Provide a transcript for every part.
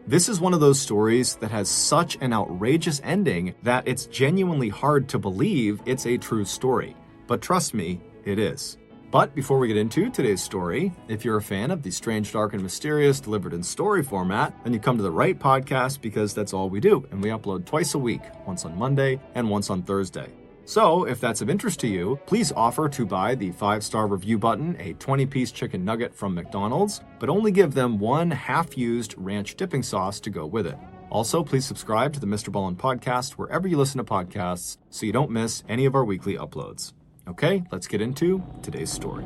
This is one of those stories that has such an outrageous ending that it's genuinely hard to believe it's a true story. But trust me, it is. But before we get into today's story, if you're a fan of the strange, dark, and mysterious delivered in story format, then you come to the right podcast because that's all we do, and we upload twice a week, once on Monday and once on Thursday. So, if that's of interest to you, please offer to buy the 5-star review button a 20-piece chicken nugget from McDonald's, but only give them one half-used ranch dipping sauce to go with it. Also, please subscribe to the MrBallen's podcast wherever you listen to podcasts so you don't miss any of our weekly uploads. Okay, let's get into today's story.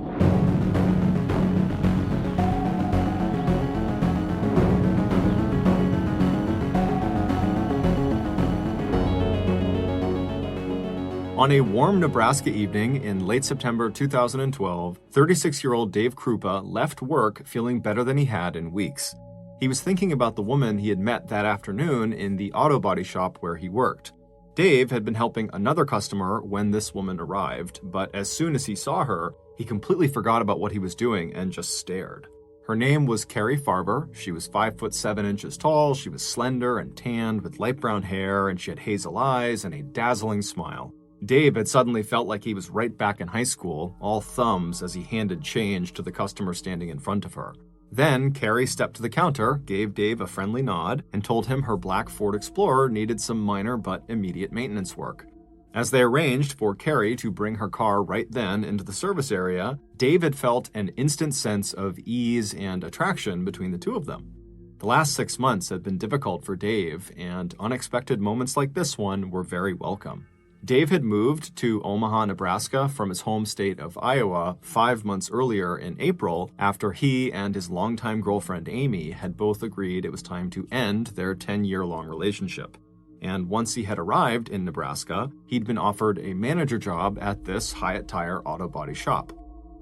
On a warm Nebraska evening in late September 2012, 36-year-old Dave Krupa left work feeling better than he had in weeks. He was thinking about the woman he had met that afternoon in the auto body shop where he worked. Dave had been helping another customer when this woman arrived, but as soon as he saw her, he completely forgot about what he was doing and just stared. Her name was Carrie Farber. She was 5'7" tall, she was slender and tanned with light brown hair, and she had hazel eyes and a dazzling smile. Dave had suddenly felt like he was right back in high school, all thumbs as he handed change to the customer standing in front of her. Then, Carrie stepped to the counter, gave Dave a friendly nod, and told him her black Ford Explorer needed some minor but immediate maintenance work. As they arranged for Carrie to bring her car right then into the service area, Dave had felt an instant sense of ease and attraction between the two of them. The last 6 months had been difficult for Dave, and unexpected moments like this one were very welcome. Dave had moved to Omaha, Nebraska from his home state of Iowa 5 months earlier in April after he and his longtime girlfriend Amy had both agreed it was time to end their 10-year-long relationship. And once he had arrived in Nebraska, he'd been offered a manager job at this Hyatt Tire auto body shop.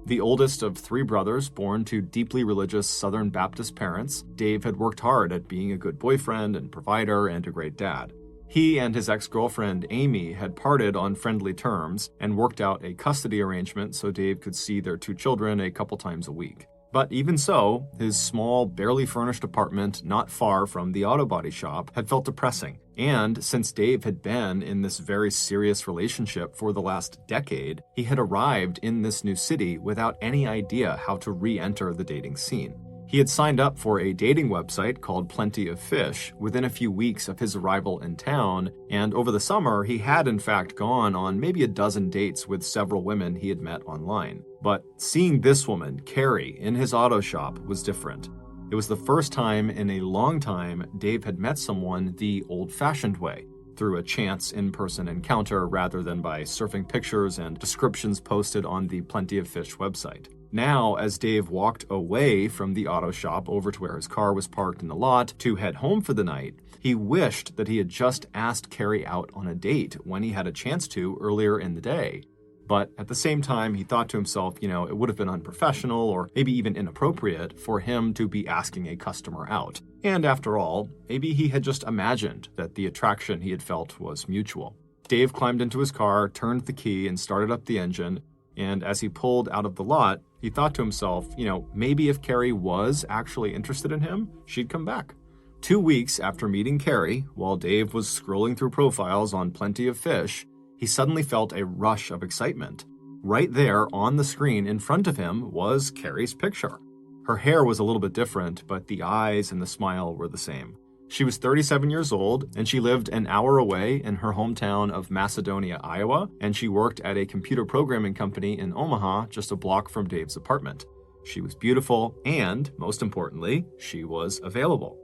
The oldest of 3 brothers born to deeply religious Southern Baptist parents, Dave had worked hard at being a good boyfriend and provider and a great dad. He and his ex-girlfriend Amy had parted on friendly terms and worked out a custody arrangement so Dave could see their 2 children a couple times a week. But even so, his small, barely furnished apartment not far from the auto body shop had felt depressing. And since Dave had been in this very serious relationship for the last decade, he had arrived in this new city without any idea how to re-enter the dating scene. He had signed up for a dating website called Plenty of Fish within a few weeks of his arrival in town, and over the summer he had in fact gone on maybe a dozen dates with several women he had met online. But seeing this woman, Carrie, in his auto shop was different. It was the first time in a long time Dave had met someone the old-fashioned way, through a chance in-person encounter rather than by surfing pictures and descriptions posted on the Plenty of Fish website. Now, as Dave walked away from the auto shop over to where his car was parked in the lot to head home for the night, he wished that he had just asked Carrie out on a date when he had a chance to earlier in the day. But at the same time, he thought to himself, it would have been unprofessional or maybe even inappropriate for him to be asking a customer out. And after all, maybe he had just imagined that the attraction he had felt was mutual. Dave climbed into his car, turned the key, and started up the engine. And as he pulled out of the lot, he thought to himself, maybe if Carrie was actually interested in him, she'd come back. 2 weeks after meeting Carrie, while Dave was scrolling through profiles on Plenty of Fish, he suddenly felt a rush of excitement. Right there on the screen in front of him was Carrie's picture. Her hair was a little bit different, but the eyes and the smile were the same. She was 37 years old, and she lived an hour away in her hometown of Macedonia, Iowa, and she worked at a computer programming company in Omaha, just a block from Dave's apartment. She was beautiful, and, most importantly, she was available.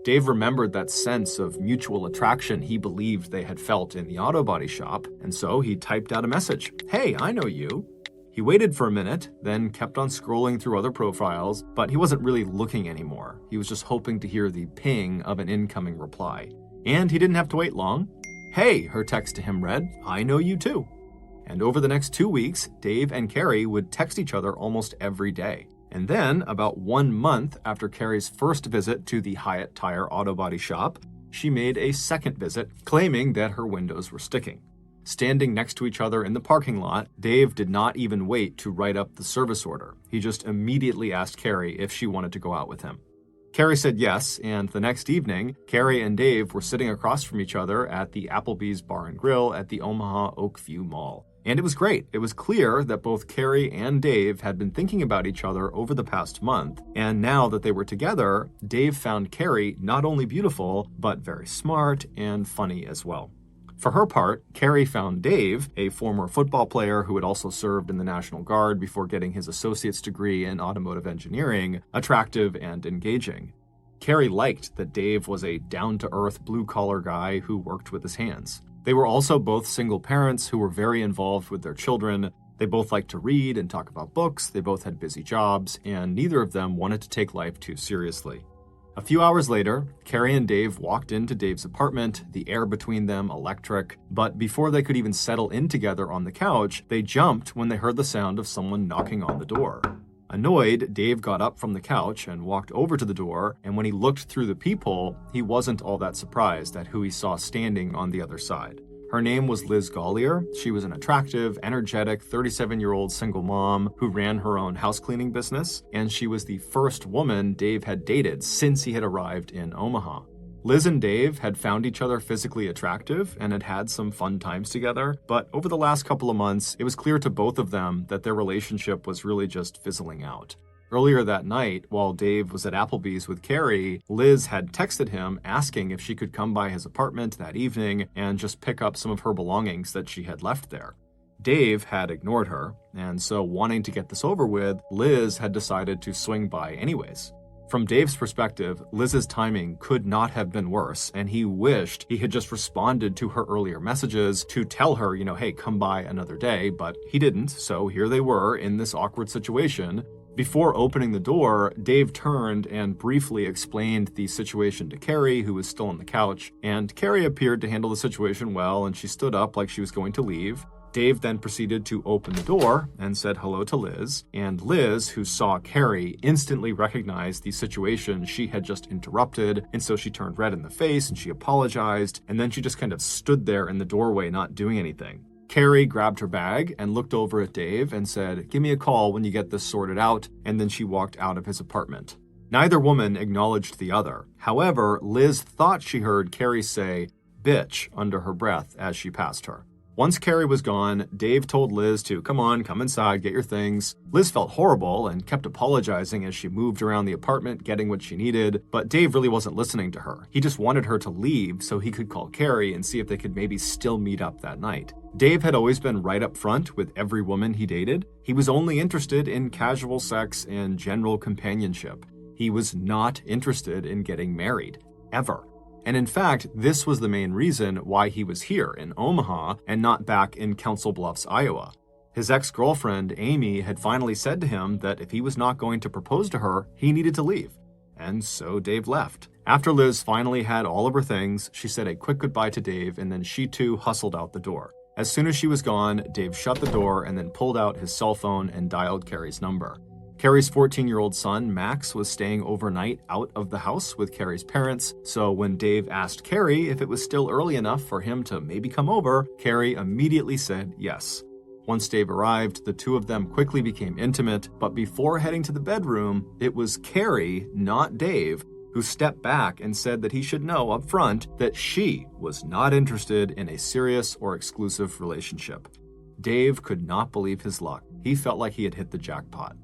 Dave remembered that sense of mutual attraction he believed they had felt in the auto body shop, and so he typed out a message. "Hey, I know you." He waited for a minute, then kept on scrolling through other profiles, but he wasn't really looking anymore. He was just hoping to hear the ping of an incoming reply. And he didn't have to wait long. "Hey," her text to him read, "I know you too." And over the next 2 weeks, Dave and Carrie would text each other almost every day. And then, about 1 month after Carrie's first visit to the Hyatt Tire auto body shop, she made a second visit, claiming that her windows were sticking. Standing next to each other in the parking lot, Dave did not even wait to write up the service order. He just immediately asked Carrie if she wanted to go out with him. Carrie said yes, and the next evening, Carrie and Dave were sitting across from each other at the Applebee's Bar and Grill at the Omaha Oakview Mall. And it was great. It was clear that both Carrie and Dave had been thinking about each other over the past month, and now that they were together, Dave found Carrie not only beautiful, but very smart and funny as well. For her part, Carrie found Dave, a former football player who had also served in the National Guard before getting his associate's degree in automotive engineering, attractive and engaging. Carrie liked that Dave was a down-to-earth blue-collar guy who worked with his hands. They were also both single parents who were very involved with their children. They both liked to read and talk about books, they both had busy jobs, and neither of them wanted to take life too seriously. A few hours later, Carrie and Dave walked into Dave's apartment, the air between them electric, but before they could even settle in together on the couch, they jumped when they heard the sound of someone knocking on the door. Annoyed, Dave got up from the couch and walked over to the door, and when he looked through the peephole, he wasn't all that surprised at who he saw standing on the other side. Her name was Liz Gollier. She was an attractive, energetic 37-year-old single mom who ran her own house cleaning business, and she was the first woman Dave had dated since he had arrived in Omaha. Liz and Dave had found each other physically attractive and had had some fun times together, but over the last couple of months, it was clear to both of them that their relationship was really just fizzling out. Earlier that night, while Dave was at Applebee's with Carrie, Liz had texted him asking if she could come by his apartment that evening and just pick up some of her belongings that she had left there. Dave had ignored her, and so wanting to get this over with, Liz had decided to swing by anyways. From Dave's perspective, Liz's timing could not have been worse, and he wished he had just responded to her earlier messages to tell her, hey, come by another day, but he didn't, so here they were in this awkward situation. Before opening the door, Dave turned and briefly explained the situation to Carrie, who was still on the couch, and Carrie appeared to handle the situation well, and she stood up like she was going to leave. Dave then proceeded to open the door and said hello to Liz, and Liz, who saw Carrie, instantly recognized the situation she had just interrupted, and so she turned red in the face and she apologized, and then she just kind of stood there in the doorway not doing anything. Carrie grabbed her bag and looked over at Dave and said, "Give me a call when you get this sorted out," and then she walked out of his apartment. Neither woman acknowledged the other. However, Liz thought she heard Carrie say, "bitch," under her breath as she passed her. Once Carrie was gone, Dave told Liz to come inside, get your things. Liz felt horrible and kept apologizing as she moved around the apartment getting what she needed, but Dave really wasn't listening to her. He just wanted her to leave so he could call Carrie and see if they could maybe still meet up that night. Dave had always been right up front with every woman he dated. He was only interested in casual sex and general companionship. He was not interested in getting married, ever. And in fact, this was the main reason why he was here in Omaha and not back in Council Bluffs, Iowa. His ex-girlfriend, Amy, had finally said to him that if he was not going to propose to her, he needed to leave. And so Dave left. After Liz finally had all of her things, she said a quick goodbye to Dave, and then she too hustled out the door. As soon as she was gone, Dave shut the door and then pulled out his cell phone and dialed Carrie's number. Carrie's 14-year-old son, Max, was staying overnight out of the house with Carrie's parents, so when Dave asked Carrie if it was still early enough for him to maybe come over, Carrie immediately said yes. Once Dave arrived, the two of them quickly became intimate, but before heading to the bedroom, it was Carrie, not Dave, who stepped back and said that he should know up front that she was not interested in a serious or exclusive relationship. Dave could not believe his luck. He felt like he had hit the jackpot.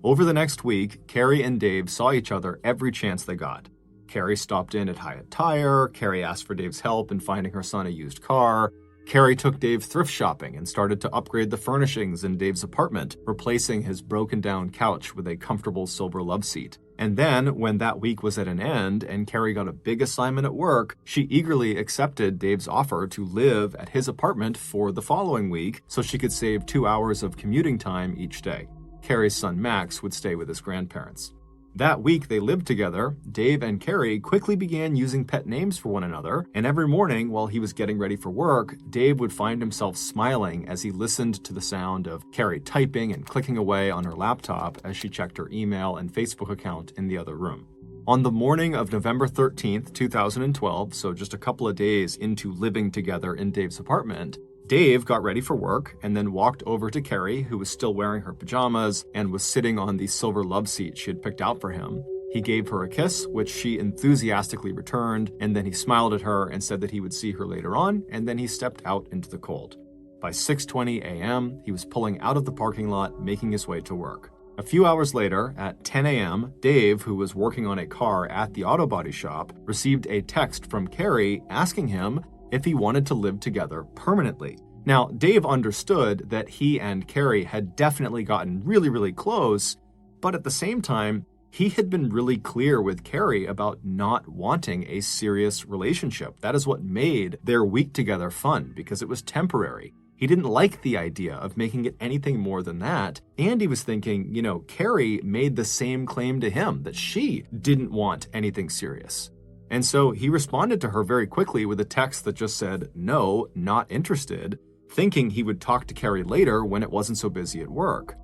Over the next week, Carrie and Dave saw each other every chance they got. Carrie stopped in at Hyatt Tire, Carrie asked for Dave's help in finding her son a used car, Carrie took Dave thrift shopping and started to upgrade the furnishings in Dave's apartment, replacing his broken-down couch with a comfortable silver love seat. And then, when that week was at an end and Carrie got a big assignment at work, she eagerly accepted Dave's offer to live at his apartment for the following week so she could save 2 hours of commuting time each day. Carrie's son Max would stay with his grandparents. That week they lived together, Dave and Carrie quickly began using pet names for one another, and every morning while he was getting ready for work, Dave would find himself smiling as he listened to the sound of Carrie typing and clicking away on her laptop as she checked her email and Facebook account in the other room. On the morning of November 13th, 2012, so just a couple of days into living together in Dave's apartment, Dave got ready for work and then walked over to Carrie, who was still wearing her pajamas and was sitting on the silver love seat she had picked out for him. He gave her a kiss, which she enthusiastically returned, and then he smiled at her and said that he would see her later on, and then he stepped out into the cold. By 6:20 a.m., he was pulling out of the parking lot, making his way to work. A few hours later, at 10 a.m., Dave, who was working on a car at the auto body shop, received a text from Carrie asking him if he wanted to live together permanently. Now, Dave understood that he and Carrie had definitely gotten really, really close, but at the same time, he had been really clear with Carrie about not wanting a serious relationship. That is what made their week together fun, because it was temporary. He didn't like the idea of making it anything more than that. And he was thinking, Carrie made the same claim to him, that she didn't want anything serious. And so he responded to her very quickly with a text that just said, "No, not interested," thinking he would talk to Carrie later when it wasn't so busy at work.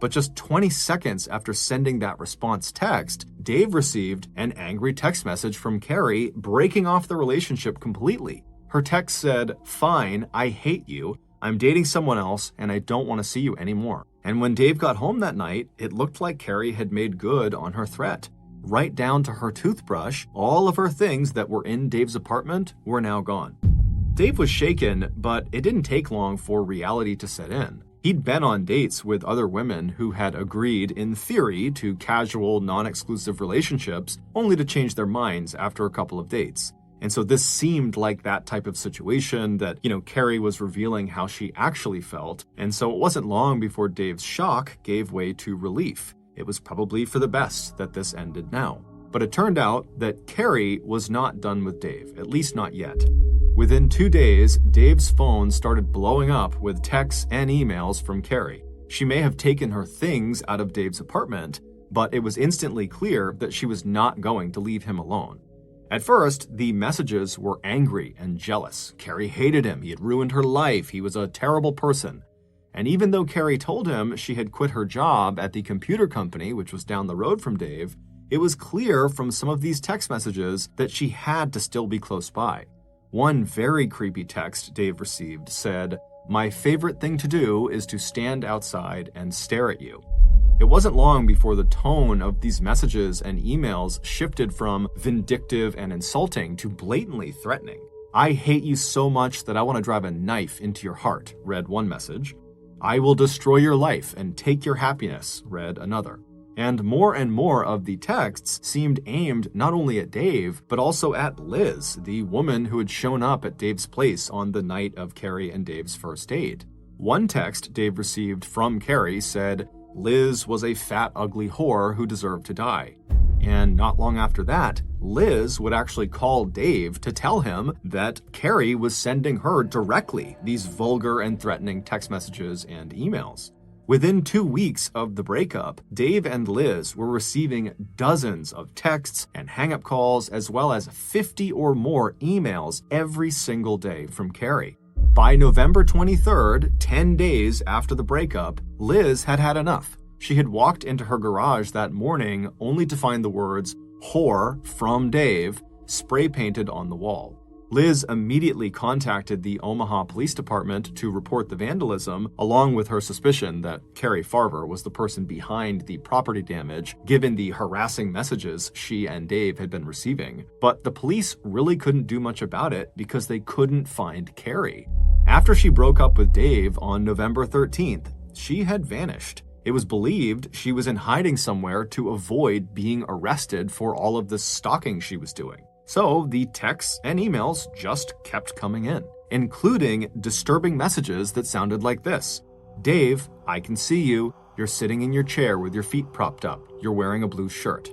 But just 20 seconds after sending that response text, Dave received an angry text message from Carrie breaking off the relationship completely. Her text said, "Fine, I hate you. I'm dating someone else and I don't want to see you anymore." And when Dave got home that night, it looked like Carrie had made good on her threat. Right down to her toothbrush, all of her things that were in Dave's apartment were now gone. Dave was shaken, but it didn't take long for reality to set in. He'd been on dates with other women who had agreed, in theory, to casual, non-exclusive relationships, only to change their minds after a couple of dates. And so this seemed like that type of situation that, Carrie was revealing how she actually felt. And so it wasn't long before Dave's shock gave way to relief. It was probably for the best that this ended now. But it turned out that Carrie was not done with Dave, at least not yet. Within 2 days, Dave's phone started blowing up with texts and emails from Carrie. She may have taken her things out of Dave's apartment, but it was instantly clear that she was not going to leave him alone. At first, the messages were angry and jealous. Carrie hated him. He had ruined her life. He was a terrible person. And even though Carrie told him she had quit her job at the computer company, which was down the road from Dave, it was clear from some of these text messages that she had to still be close by. One very creepy text Dave received said, "My favorite thing to do is to stand outside and stare at you." It wasn't long before the tone of these messages and emails shifted from vindictive and insulting to blatantly threatening. "I hate you so much that I want to drive a knife into your heart," read one message. "I will destroy your life and take your happiness," read another. And more of the texts seemed aimed not only at Dave, but also at Liz, the woman who had shown up at Dave's place on the night of Carrie and Dave's first date. One text Dave received from Carrie said, "Liz was a fat, ugly whore who deserved to die." And not long after that, Liz would actually call Dave to tell him that Carrie was sending her directly these vulgar and threatening text messages and emails. Within 2 weeks of the breakup, Dave and Liz were receiving dozens of texts and hang-up calls, as well as 50 or more emails every single day from Carrie. By November 23rd, 10 days after the breakup, Liz had had enough. She had walked into her garage that morning only to find the words "whore from Dave" spray painted on the wall. Liz immediately contacted the Omaha Police Department to report the vandalism, along with her suspicion that Carrie Farver was the person behind the property damage, given the harassing messages she and Dave had been receiving. But the police really couldn't do much about it because they couldn't find Carrie. After she broke up with Dave on November 13th, she had vanished. It was believed she was in hiding somewhere to avoid being arrested for all of the stalking she was doing. So the texts and emails just kept coming in, including disturbing messages that sounded like this. "Dave, I can see you. You're sitting in your chair with your feet propped up. You're wearing a blue shirt."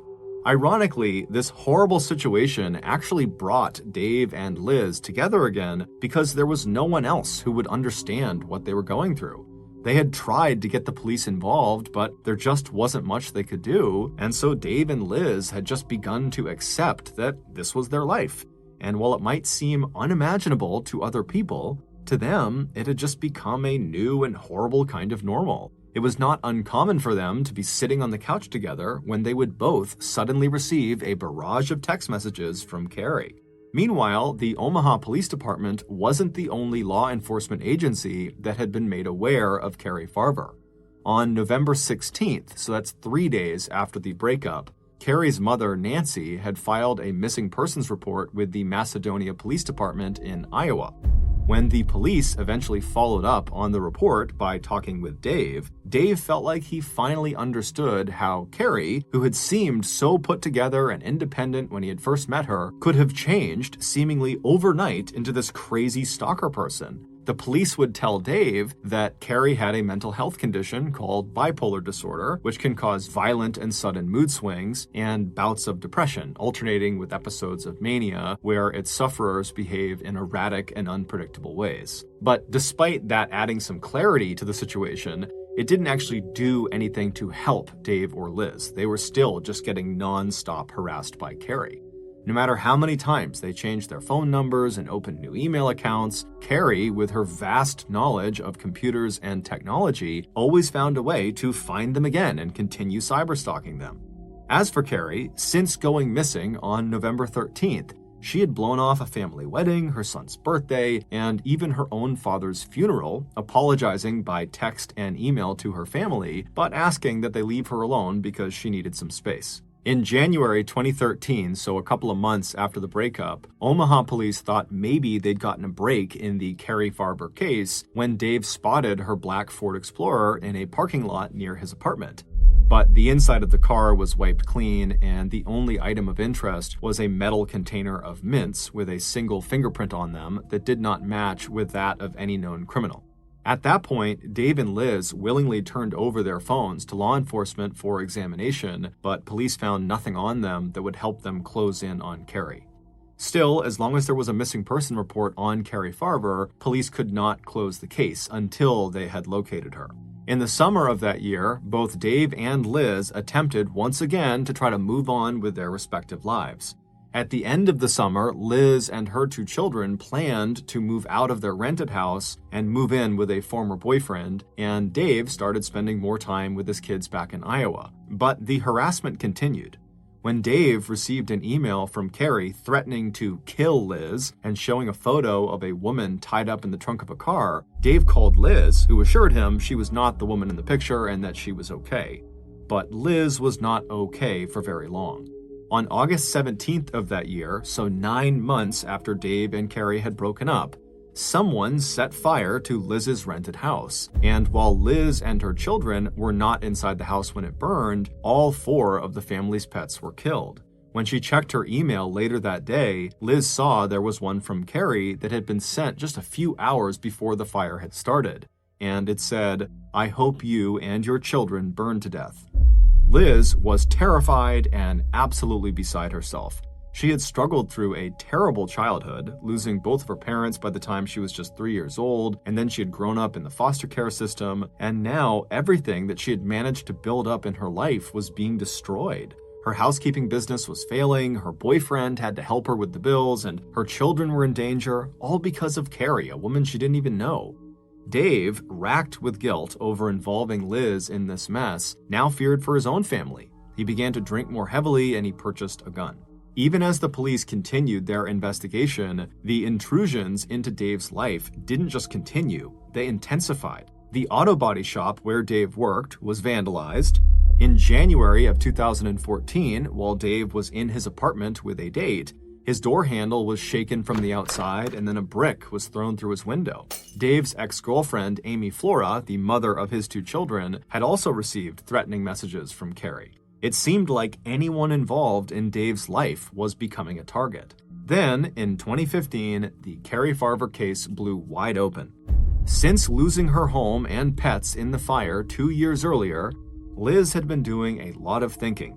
Ironically, this horrible situation actually brought Dave and Liz together again because there was no one else who would understand what they were going through. They had tried to get the police involved, but there just wasn't much they could do, and so Dave and Liz had just begun to accept that this was their life. And while it might seem unimaginable to other people, to them, it had just become a new and horrible kind of normal. It was not uncommon for them to be sitting on the couch together when they would both suddenly receive a barrage of text messages from Carrie. Meanwhile, the Omaha Police Department wasn't the only law enforcement agency that had been made aware of Carrie Farver. On November 16th, so that's 3 days after the breakup, Carrie's mother, Nancy, had filed a missing persons report with the Macedonia Police Department in Iowa. When the police eventually followed up on the report by talking with Dave, Dave felt like he finally understood how Carrie, who had seemed so put together and independent when he had first met her, could have changed seemingly overnight into this crazy stalker person. The police would tell Dave that Carrie had a mental health condition called bipolar disorder, which can cause violent and sudden mood swings and bouts of depression, alternating with episodes of mania where its sufferers behave in erratic and unpredictable ways. But despite that adding some clarity to the situation, it didn't actually do anything to help Dave or Liz. They were still just getting non-stop harassed by Carrie. No matter how many times they changed their phone numbers and opened new email accounts, Carrie, with her vast knowledge of computers and technology, always found a way to find them again and continue cyberstalking them. As for Carrie, since going missing on November 13th, she had blown off a family wedding, her son's birthday, and even her own father's funeral, apologizing by text and email to her family, but asking that they leave her alone because she needed some space. In January 2013, so a couple of months after the breakup, Omaha police thought maybe they'd gotten a break in the Carrie Farber case when Dave spotted her black Ford Explorer in a parking lot near his apartment. But the inside of the car was wiped clean, and the only item of interest was a metal container of mints with a single fingerprint on them that did not match with that of any known criminal. At that point, Dave and Liz willingly turned over their phones to law enforcement for examination, but police found nothing on them that would help them close in on Carrie. Still, as long as there was a missing person report on Carrie Farber, police could not close the case until they had located her. In the summer of that year, both Dave and Liz attempted once again to try to move on with their respective lives. At the end of the summer, Liz and her 2 children planned to move out of their rented house and move in with a former boyfriend, and Dave started spending more time with his kids back in Iowa. But the harassment continued. When Dave received an email from Carrie threatening to kill Liz and showing a photo of a woman tied up in the trunk of a car, Dave called Liz, who assured him she was not the woman in the picture and that she was okay. But Liz was not okay for very long. On August 17th of that year, so 9 months after Dave and Carrie had broken up, someone set fire to Liz's rented house. And while Liz and her children were not inside the house when it burned, all 4 of the family's pets were killed. When she checked her email later that day, Liz saw there was one from Carrie that had been sent just a few hours before the fire had started. And it said, "I hope you and your children burn to death." Liz was terrified and absolutely beside herself. She had struggled through a terrible childhood, losing both of her parents by the time she was just 3 years old, and then she had grown up in the foster care system, and now everything that she had managed to build up in her life was being destroyed. Her housekeeping business was failing, her boyfriend had to help her with the bills, and her children were in danger, all because of Carrie, a woman she didn't even know. Dave, racked with guilt over involving Liz in this mess, now feared for his own family. He began to drink more heavily and he purchased a gun. Even as the police continued their investigation, the intrusions into Dave's life didn't just continue, they intensified. The auto body shop where Dave worked was vandalized. In January of 2014, while Dave was in his apartment with a date, his door handle was shaken from the outside and then a brick was thrown through his window. Dave's ex-girlfriend, Amy Flora, the mother of his 2 children, had also received threatening messages from Carrie. It seemed like anyone involved in Dave's life was becoming a target. Then, in 2015, the Carrie Farber case blew wide open. Since losing her home and pets in the fire 2 years earlier, Liz had been doing a lot of thinking.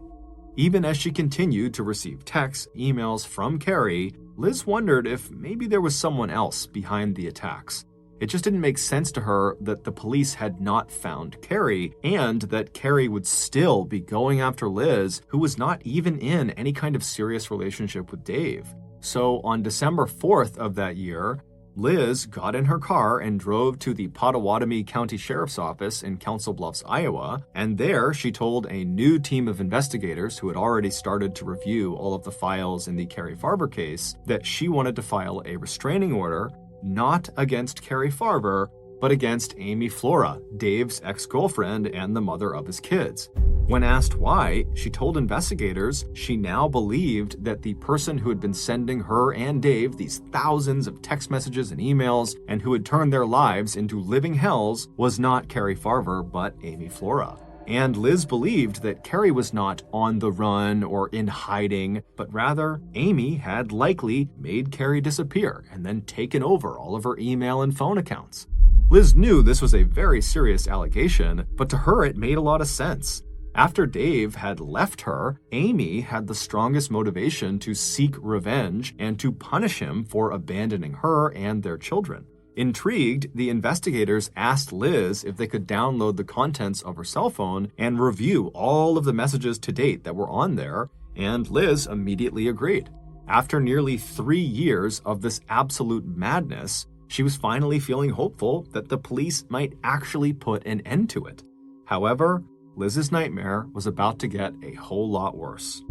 Even as she continued to receive texts, emails from Carrie, Liz wondered if maybe there was someone else behind the attacks. It just didn't make sense to her that the police had not found Carrie, and that Carrie would still be going after Liz, who was not even in any kind of serious relationship with Dave. So on December 4th of that year, Liz got in her car and drove to the Pottawatomie County Sheriff's Office in Council Bluffs, Iowa, and there she told a new team of investigators who had already started to review all of the files in the Carrie Farber case that she wanted to file a restraining order, not against Carrie Farber, but against Amy Flora, Dave's ex-girlfriend and the mother of his kids. When asked why, she told investigators she now believed that the person who had been sending her and Dave these thousands of text messages and emails and who had turned their lives into living hells was not Carrie Farver, but Amy Flora. And Liz believed that Carrie was not on the run or in hiding, but rather Amy had likely made Carrie disappear and then taken over all of her email and phone accounts. Liz knew this was a very serious allegation, but to her it made a lot of sense. After Dave had left her, Amy had the strongest motivation to seek revenge and to punish him for abandoning her and their children. Intrigued, the investigators asked Liz if they could download the contents of her cell phone and review all of the messages to date that were on there, and Liz immediately agreed. After nearly 3 years of this absolute madness, she was finally feeling hopeful that the police might actually put an end to it. However, Liz's nightmare was about to get a whole lot worse.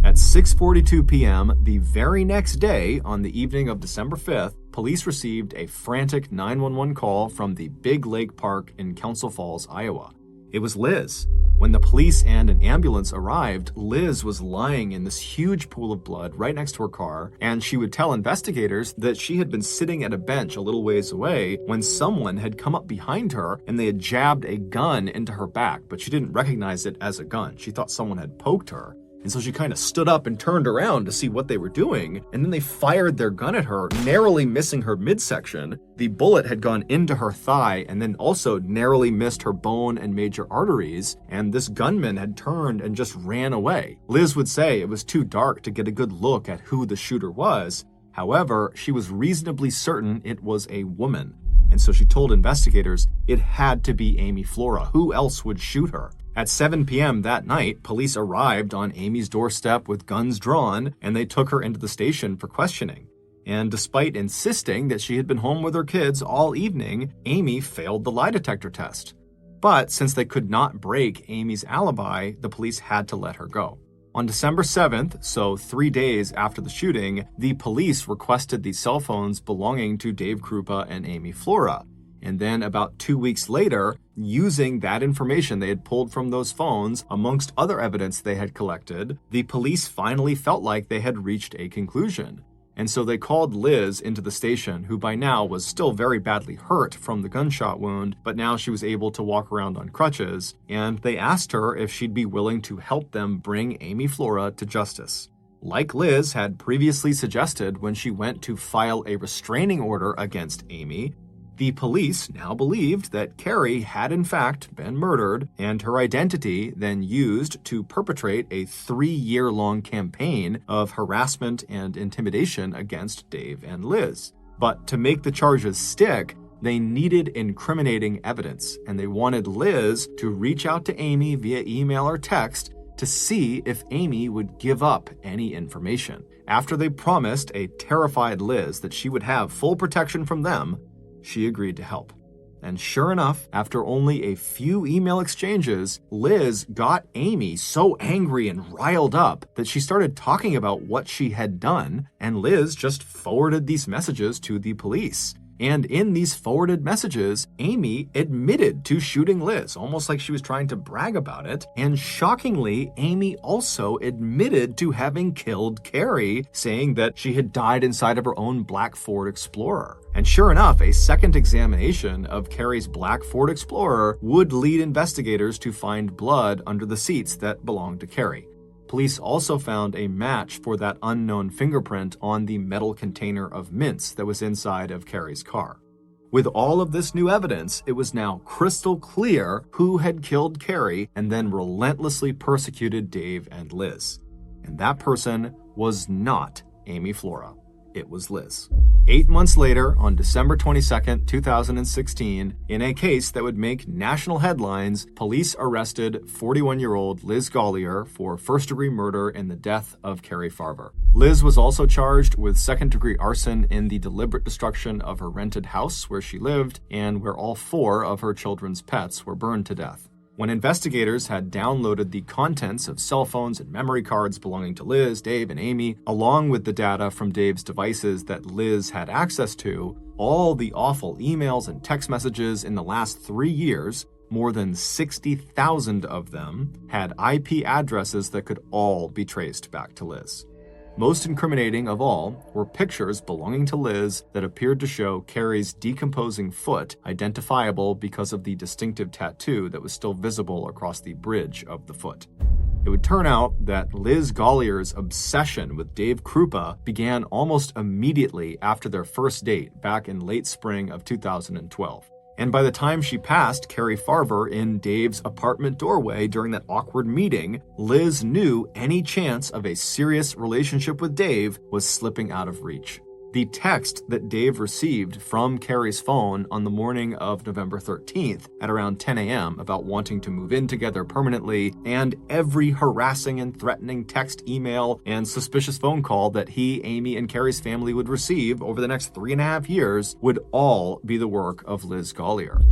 At 6:42 p.m. the very next day, on the evening of December 5th, police received a frantic 911 call from the Big Lake Park in Council Falls, Iowa. It was Liz. When the police and an ambulance arrived, Liz was lying in this huge pool of blood right next to her car, and she would tell investigators that she had been sitting at a bench a little ways away when someone had come up behind her and they had jabbed a gun into her back, but she didn't recognize it as a gun. She thought someone had poked her. And so she kind of stood up and turned around to see what they were doing, and then they fired their gun at her, narrowly missing her midsection. The bullet had gone into her thigh and then also narrowly missed her bone and major arteries, and this gunman had turned and just ran away. Liz would say it was too dark to get a good look at who the shooter was. However, she was reasonably certain it was a woman, and so she told investigators it had to be Amy Flora. Who else would shoot her? At 7 p.m. that night, police arrived on Amy's doorstep with guns drawn, and they took her into the station for questioning. And despite insisting that she had been home with her kids all evening, Amy failed the lie detector test. But since they could not break Amy's alibi, the police had to let her go. On December 7th, so 3 days after the shooting, the police requested the cell phones belonging to Dave Krupa and Amy Flora. And then about 2 weeks later, using that information they had pulled from those phones, amongst other evidence they had collected, the police finally felt like they had reached a conclusion. And so they called Liz into the station, who by now was still very badly hurt from the gunshot wound, but now she was able to walk around on crutches, and they asked her if she'd be willing to help them bring Amy Flora to justice. Like Liz had previously suggested when she went to file a restraining order against Amy, the police now believed that Carrie had in fact been murdered, and her identity then used to perpetrate a 3-year-long campaign of harassment and intimidation against Dave and Liz. But to make the charges stick, they needed incriminating evidence, and they wanted Liz to reach out to Amy via email or text to see if Amy would give up any information. After they promised a terrified Liz that she would have full protection from them, she agreed to help. And sure enough, after only a few email exchanges, Liz got Amy so angry and riled up that she started talking about what she had done, and Liz just forwarded these messages to the police. And in these forwarded messages, Amy admitted to shooting Liz, almost like she was trying to brag about it. And shockingly, Amy also admitted to having killed Carrie, saying that she had died inside of her own black Ford Explorer. And sure enough, a second examination of Carrie's black Ford Explorer would lead investigators to find blood under the seats that belonged to Carrie. Police also found a match for that unknown fingerprint on the metal container of mints that was inside of Carrie's car. With all of this new evidence, it was now crystal clear who had killed Carrie and then relentlessly persecuted Dave and Liz. And that person was not Amy Flora. It was Liz. 8 months later, on December 22nd, 2016, in a case that would make national headlines, police arrested 41-year-old Liz Gollier for first-degree murder in the death of Carrie Farver. Liz was also charged with second-degree arson in the deliberate destruction of her rented house where she lived and where all 4 of her children's pets were burned to death. When investigators had downloaded the contents of cell phones and memory cards belonging to Liz, Dave, and Amy, along with the data from Dave's devices that Liz had access to, all the awful emails and text messages in the last 3 years, more than 60,000 of them had IP addresses that could all be traced back to Liz. Most incriminating of all were pictures belonging to Liz that appeared to show Carrie's decomposing foot, identifiable because of the distinctive tattoo that was still visible across the bridge of the foot. It would turn out that Liz Gollier's obsession with Dave Krupa began almost immediately after their first date back in late spring of 2012. And by the time she passed Carrie Farver in Dave's apartment doorway during that awkward meeting, Liz knew any chance of a serious relationship with Dave was slipping out of reach. The text that Dave received from Carrie's phone on the morning of November 13th at around 10 a.m. about wanting to move in together permanently, and every harassing and threatening text, email, and suspicious phone call that he, Amy, and Carrie's family would receive over the next 3.5 years would all be the work of Liz Gollier.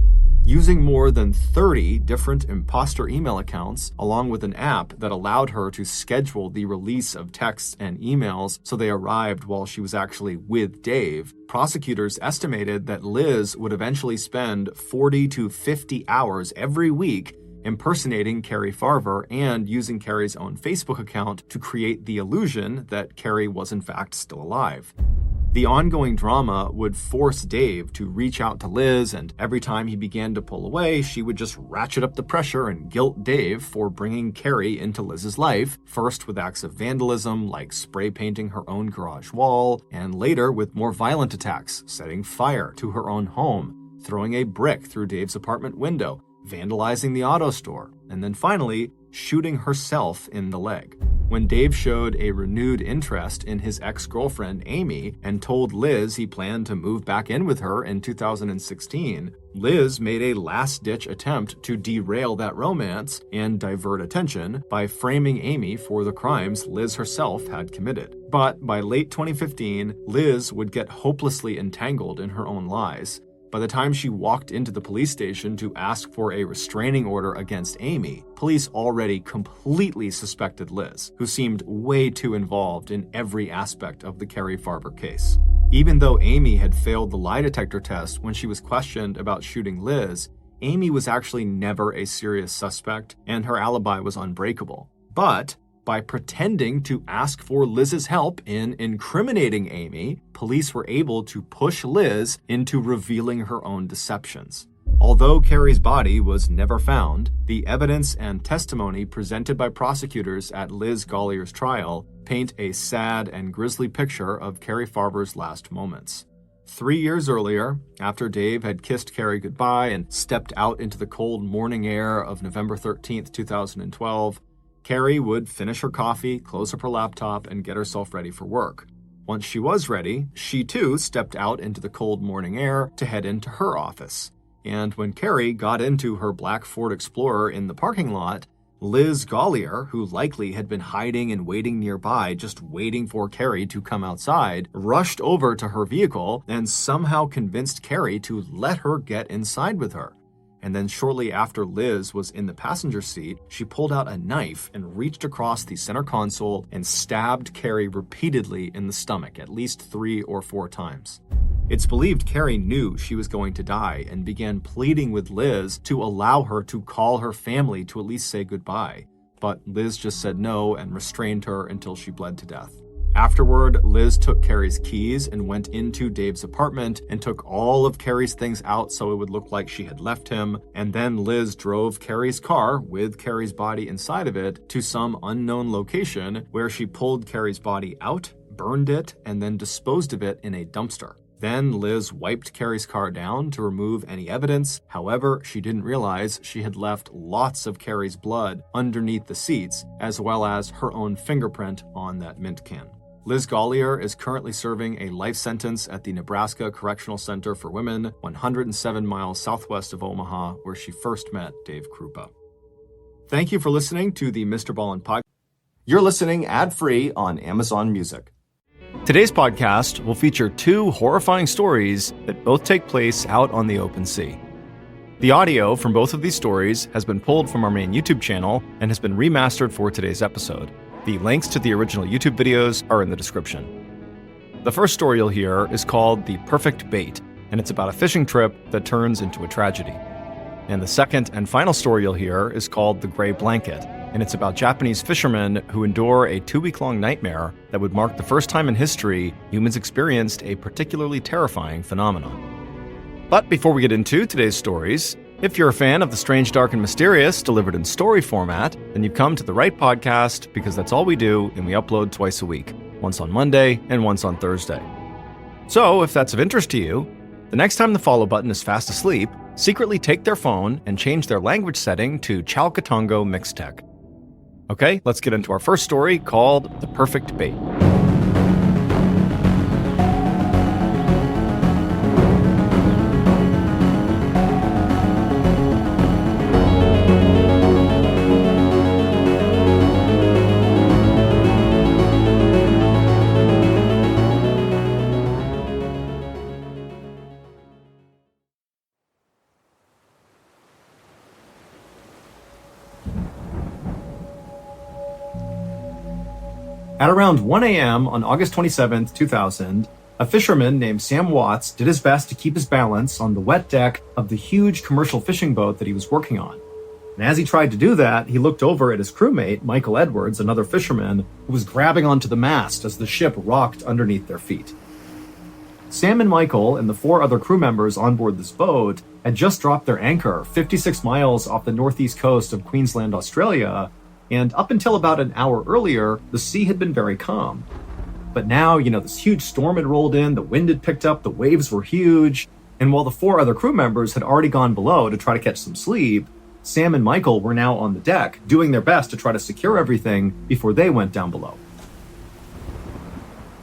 Using more than 30 different imposter email accounts, along with an app that allowed her to schedule the release of texts and emails so they arrived while she was actually with Dave, prosecutors estimated that Liz would eventually spend 40 to 50 hours every week impersonating Carrie Farver and using Carrie's own Facebook account to create the illusion that Carrie was in fact still alive. The ongoing drama would force Dave to reach out to Liz, and every time he began to pull away, she would just ratchet up the pressure and guilt Dave for bringing Carrie into Liz's life, first with acts of vandalism like spray painting her own garage wall, and later with more violent attacks, setting fire to her own home, throwing a brick through Dave's apartment window, vandalizing the auto store, and then finally shooting herself in the leg. When Dave showed a renewed interest in his ex-girlfriend Amy and told Liz he planned to move back in with her in 2016, Liz made a last-ditch attempt to derail that romance and divert attention by framing Amy for the crimes Liz herself had committed. But by late 2015, Liz would get hopelessly entangled in her own lies. By the time she walked into the police station to ask for a restraining order against Amy, police already completely suspected Liz, who seemed way too involved in every aspect of the Carrie Farver case. Even though Amy had failed the lie detector test when she was questioned about shooting Liz, Amy was actually never a serious suspect, and her alibi was unbreakable. But by pretending to ask for Liz's help in incriminating Amy, police were able to push Liz into revealing her own deceptions. Although Carrie's body was never found, the evidence and testimony presented by prosecutors at Liz Gollier's trial paint a sad and grisly picture of Carrie Farver's last moments. 3 years earlier, after Dave had kissed Carrie goodbye and stepped out into the cold morning air of November 13th, 2012, Carrie would finish her coffee, close up her laptop, and get herself ready for work. Once she was ready, she too stepped out into the cold morning air to head into her office. And when Carrie got into her black Ford Explorer in the parking lot, Liz Gollier, who likely had been hiding and waiting nearby, just waiting for Carrie to come outside, rushed over to her vehicle and somehow convinced Carrie to let her get inside with her. And then shortly after Liz was in the passenger seat, she pulled out a knife and reached across the center console and stabbed Carrie repeatedly in the stomach, at least 3 or 4 times. It's believed Carrie knew she was going to die and began pleading with Liz to allow her to call her family to at least say goodbye. But Liz just said no and restrained her until she bled to death. Afterward, Liz took Carrie's keys and went into Dave's apartment and took all of Carrie's things out so it would look like she had left him, and then Liz drove Carrie's car, with Carrie's body inside of it, to some unknown location where she pulled Carrie's body out, burned it, and then disposed of it in a dumpster. Then Liz wiped Carrie's car down to remove any evidence. However, she didn't realize she had left lots of Carrie's blood underneath the seats, as well as her own fingerprint on that mint can. Liz Gollier is currently serving a life sentence at the Nebraska Correctional Center for Women, 107 miles southwest of Omaha, where she first met Dave Krupa. Thank you for listening to the Mr. Ballen podcast. You're listening ad-free on Amazon Music. Today's podcast will feature 2 horrifying stories that both take place out on the open sea. The audio from both of these stories has been pulled from our main YouTube channel and has been remastered for today's episode. The links to the original YouTube videos are in the description. The first story you'll hear is called The Perfect Bait, and it's about a fishing trip that turns into a tragedy. And the second and final story you'll hear is called The Gray Blanket, and it's about Japanese fishermen who endure a 2-week-long nightmare that would mark the first time in history humans experienced a particularly terrifying phenomenon. But before we get into today's stories, if you're a fan of the strange, dark, and mysterious delivered in story format, then you've come to the right podcast, because that's all we do, and we upload twice a week, once on Monday and once on Thursday. So if that's of interest to you, the next time the follow button is fast asleep, secretly take their phone and change their language setting to Chalcatongo Mixtec. Okay, let's get into our first story called The Perfect Bait. At around 1 a.m. on August 27, 2000, a fisherman named Sam Watts did his best to keep his balance on the wet deck of the huge commercial fishing boat that he was working on. And as he tried to do that, he looked over at his crewmate, Michael Edwards, another fisherman, who was grabbing onto the mast as the ship rocked underneath their feet. Sam and Michael and the 4 other crew members on board this boat had just dropped their anchor 56 miles off the northeast coast of Queensland, Australia, and up until about an hour earlier, the sea had been very calm. But now, this huge storm had rolled in, the wind had picked up, the waves were huge, and while the 4 other crew members had already gone below to try to catch some sleep, Sam and Michael were now on the deck, doing their best to try to secure everything before they went down below.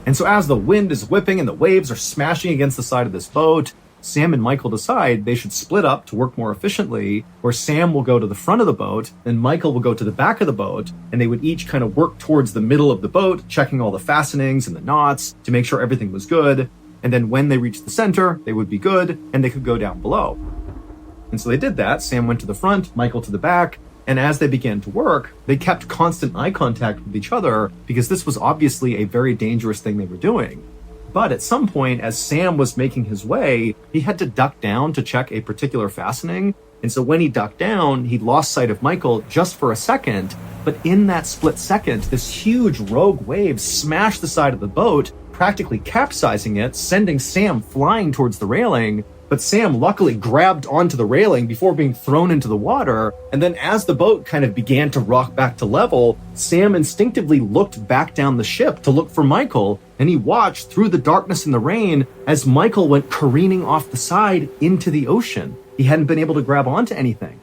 And so as the wind is whipping and the waves are smashing against the side of this boat, Sam and Michael decide they should split up to work more efficiently, where Sam will go to the front of the boat and Michael will go to the back of the boat, and they would each kind of work towards the middle of the boat, checking all the fastenings and the knots to make sure everything was good. And then when they reached the center, they would be good and they could go down below. And so they did that. Sam went to the front, Michael to the back, and as they began to work, they kept constant eye contact with each other because this was obviously a very dangerous thing they were doing. But at some point, as Sam was making his way, he had to duck down to check a particular fastening. And so when he ducked down, he lost sight of Michael just for a second. But in that split second, this huge rogue wave smashed the side of the boat, practically capsizing it, sending Sam flying towards the railing. But Sam luckily grabbed onto the railing before being thrown into the water. And then as the boat kind of began to rock back to level, Sam instinctively looked back down the ship to look for Michael. And he watched through the darkness and the rain as Michael went careening off the side into the ocean. He hadn't been able to grab onto anything.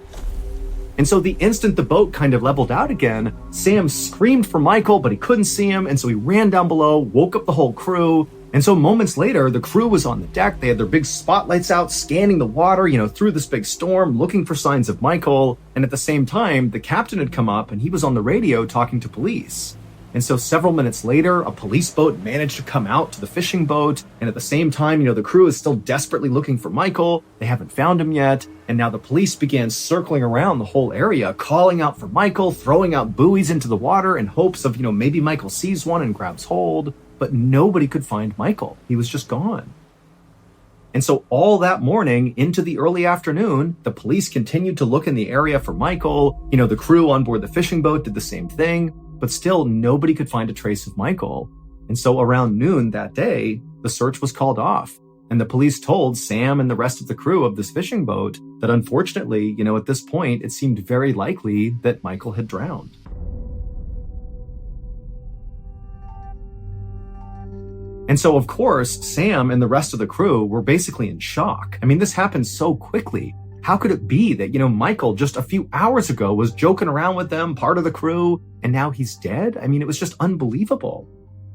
And so the instant the boat kind of leveled out again, Sam screamed for Michael, but he couldn't see him. And so he ran down below, woke up the whole crew. And so moments later, the crew was on the deck. They had their big spotlights out, scanning the water, through this big storm, looking for signs of Michael. And at the same time, the captain had come up and he was on the radio talking to police. And so several minutes later, a police boat managed to come out to the fishing boat. And at the same time, the crew is still desperately looking for Michael. They haven't found him yet. And now the police began circling around the whole area, calling out for Michael, throwing out buoys into the water in hopes of, maybe Michael sees one and grabs hold. But nobody could find Michael. He was just gone. And so all that morning into the early afternoon, the police continued to look in the area for Michael. The crew on board the fishing boat did the same thing, but still nobody could find a trace of Michael. And so around noon that day, the search was called off. And the police told Sam and the rest of the crew of this fishing boat that unfortunately, at this point, it seemed very likely that Michael had drowned. And so, of course, Sam and the rest of the crew were basically in shock. I mean, this happened so quickly. How could it be that, Michael just a few hours ago was joking around with them, part of the crew, and now he's dead? I mean, it was just unbelievable.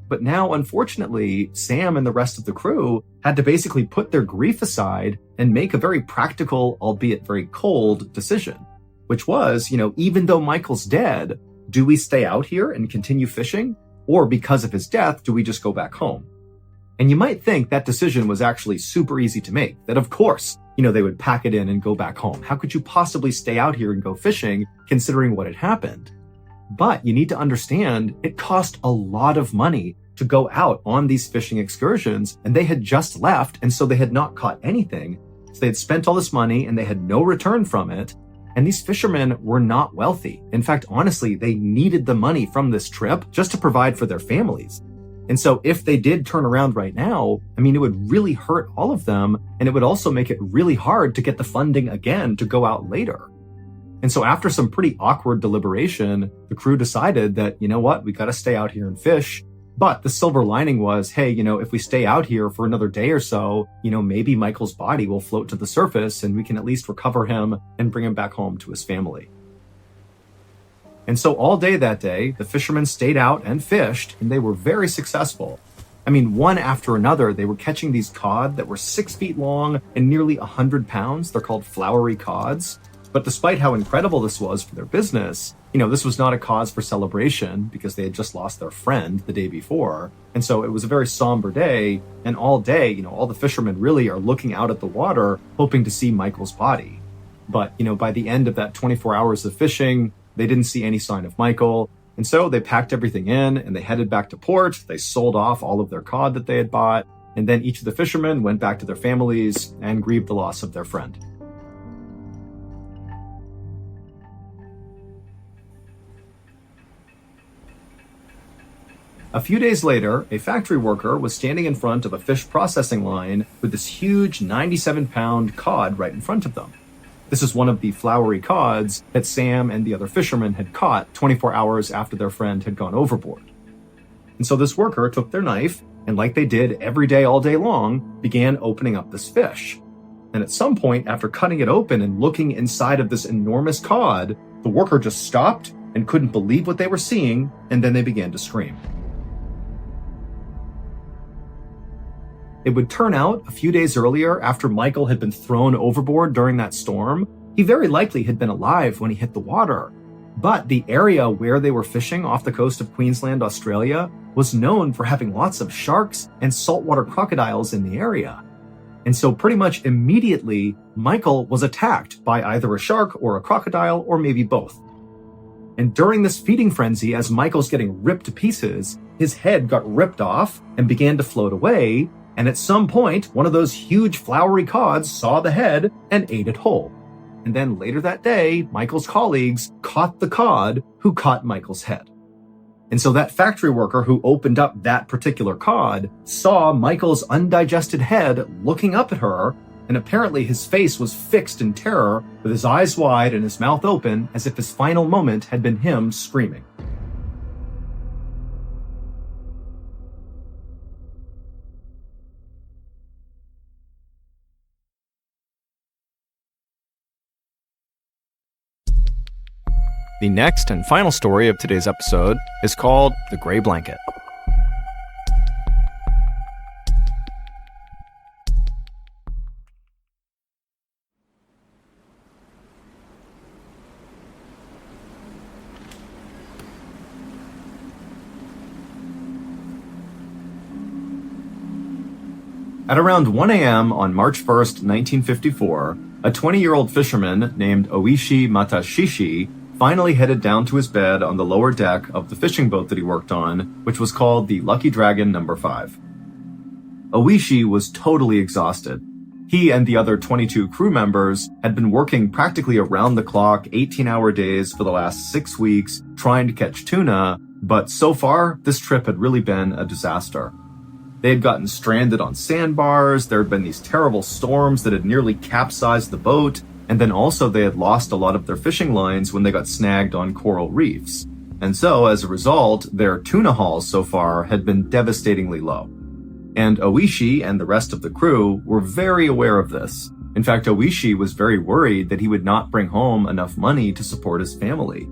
But now, unfortunately, Sam and the rest of the crew had to basically put their grief aside and make a very practical, albeit very cold, decision, which was, even though Michael's dead, do we stay out here and continue fishing? Or because of his death, do we just go back home? And you might think that decision was actually super easy to make, that of course, they would pack it in and go back home. How could you possibly stay out here and go fishing considering what had happened? But you need to understand it cost a lot of money to to go out on these fishing excursions, and they had just left, and so they had not caught anything. So they had spent all this money and they had no return from it. And these fishermen were not wealthy. In fact, honestly, they needed the money from this trip just to provide for their families. And so if they did turn around right now, it would really hurt all of them. And it would also make it really hard to get the funding again to go out later. And so after some pretty awkward deliberation, the crew decided that, you know what, we got to stay out here and fish. But the silver lining was, hey, if we stay out here for another day or so, maybe Michael's body will float to the surface and we can at least recover him and bring him back home to his family. And so all day that day, the fishermen stayed out and fished, and they were very successful. One after another, they were catching these cod that were 6 feet long and nearly 100 pounds. They're called flowery cods. But despite how incredible this was for their business, this was not a cause for celebration because they had just lost their friend the day before. And so it was a very somber day. And all day, all the fishermen really are looking out at the water, hoping to see Michael's body. But, by the end of that 24 hours of fishing, they didn't see any sign of Michael. And so they packed everything in and they headed back to port. They sold off all of their cod that they had bought. And then each of the fishermen went back to their families and grieved the loss of their friend. A few days later, a factory worker was standing in front of a fish processing line with this huge 97-pound cod right in front of them. This is one of the flowery cods that Sam and the other fishermen had caught 24 hours after their friend had gone overboard. And so this worker took their knife and, like they did every day all day long, began opening up this fish. And at some point, after cutting it open and looking inside of this enormous cod, the worker just stopped and couldn't believe what they were seeing, and then they began to scream. It would turn out a few days earlier, after Michael had been thrown overboard during that storm, he very likely had been alive when he hit the water. But the area where they were fishing off the coast of Queensland, Australia, was known for having lots of sharks and saltwater crocodiles in the area. And so pretty much immediately, Michael was attacked by either a shark or a crocodile, or maybe both. And during this feeding frenzy, as Michael's getting ripped to pieces, his head got ripped off and began to float away. And at some point, one of those huge flowery cods saw the head and ate it whole. And then later that day, Michael's colleagues caught the cod who caught Michael's head. And so that factory worker who opened up that particular cod saw Michael's undigested head looking up at her, and apparently his face was fixed in terror with his eyes wide and his mouth open as if his final moment had been him screaming. The next and final story of today's episode is called The Gray Blanket. At around 1 a.m. on March 1st, 1954, a 20-year-old fisherman named Oishi Matashishi finally headed down to his bed on the lower deck of the fishing boat that he worked on, which was called the Lucky Dragon No. 5. Oishi was totally exhausted. He and the other 22 crew members had been working practically around the clock, 18-hour days for the last 6 weeks, trying to catch tuna, but so far, this trip had really been a disaster. They had gotten stranded on sandbars, there had been these terrible storms that had nearly capsized the boat, and then also they had lost a lot of their fishing lines when they got snagged on coral reefs. And so, as a result, their tuna hauls so far had been devastatingly low. And Oishi and the rest of the crew were very aware of this. In fact, Oishi was very worried that he would not bring home enough money to support his family.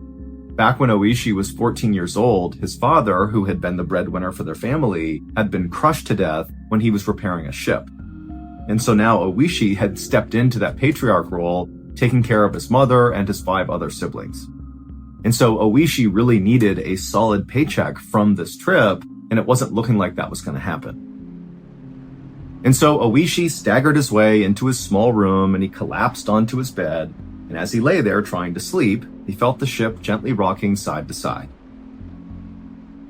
Back when Oishi was 14 years old, his father, who had been the breadwinner for their family, had been crushed to death when he was repairing a ship. And so now Oishi had stepped into that patriarch role, taking care of his mother and his 5 other siblings. And so Oishi really needed a solid paycheck from this trip, and it wasn't looking like that was going to happen. And so Oishi staggered his way into his small room and he collapsed onto his bed, and as he lay there trying to sleep, he felt the ship gently rocking side to side.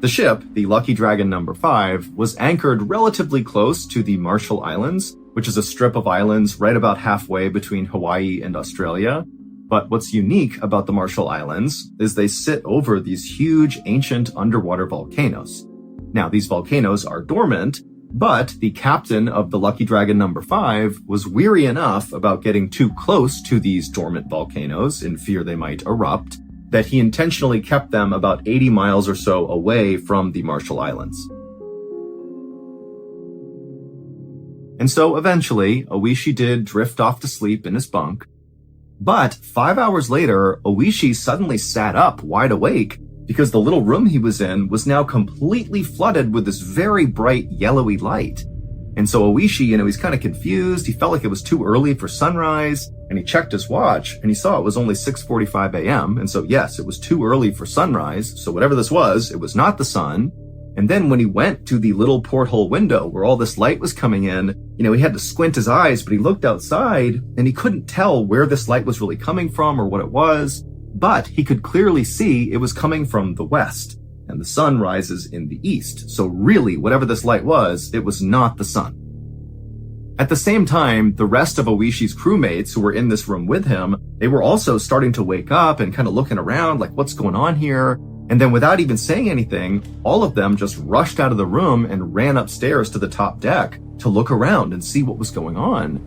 The ship, the Lucky Dragon number 5, was anchored relatively close to the Marshall Islands, which is a strip of islands right about halfway between Hawaii and Australia. But what's unique about the Marshall Islands is they sit over these huge ancient underwater volcanoes. Now, these volcanoes are dormant, but the captain of the Lucky Dragon number 5 was weary enough about getting too close to these dormant volcanoes in fear they might erupt, that he intentionally kept them about 80 miles or so away from the Marshall Islands. And so eventually, Oishi did drift off to sleep in his bunk. But 5 hours later, Oishi suddenly sat up wide awake because the little room he was in was now completely flooded with this very bright yellowy light. And so Oishi, he's kind of confused. He felt like it was too early for sunrise, and he checked his watch and he saw it was only 6:45 a.m. And so yes, it was too early for sunrise. So whatever this was, it was not the sun. And then when he went to the little porthole window where all this light was coming in, he had to squint his eyes, but he looked outside and he couldn't tell where this light was really coming from or what it was. But he could clearly see it was coming from the west, and the sun rises in the east. So really, whatever this light was, it was not the sun. At the same time, the rest of Oishi's crewmates who were in this room with him, they were also starting to wake up and kind of looking around like, what's going on here? And then without even saying anything, all of them just rushed out of the room and ran upstairs to the top deck to look around and see what was going on.